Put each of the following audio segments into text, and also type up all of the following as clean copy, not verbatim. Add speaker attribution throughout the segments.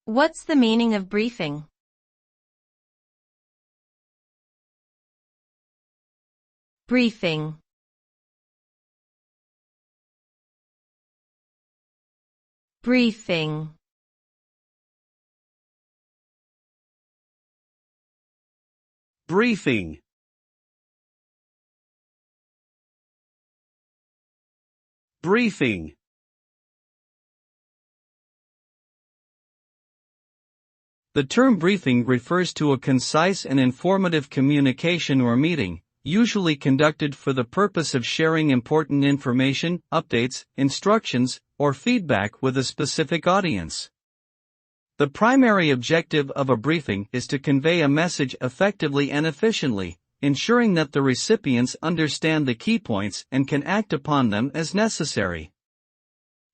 Speaker 1: What's the meaning of briefing? Briefing. Briefing.
Speaker 2: Briefing. Briefing. The term briefing refers to a concise and informative communication or meeting, usually conducted for the purpose of sharing important information, updates, instructions, or feedback with a specific audience. The primary objective of a briefing is to convey a message effectively and efficiently, ensuring that the recipients understand the key points and can act upon them as necessary.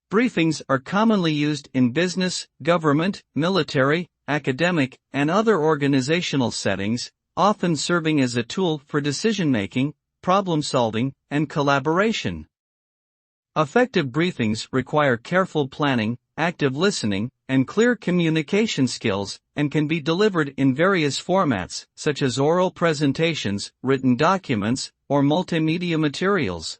Speaker 2: Briefings are commonly used in business, government, military, academic, and other organizational settings, often serving as a tool for decision-making, problem-solving, and collaboration. Effective briefings require careful planning, active listening, and clear communication skills, and can be delivered in various formats, such as oral presentations, written documents, or multimedia materials.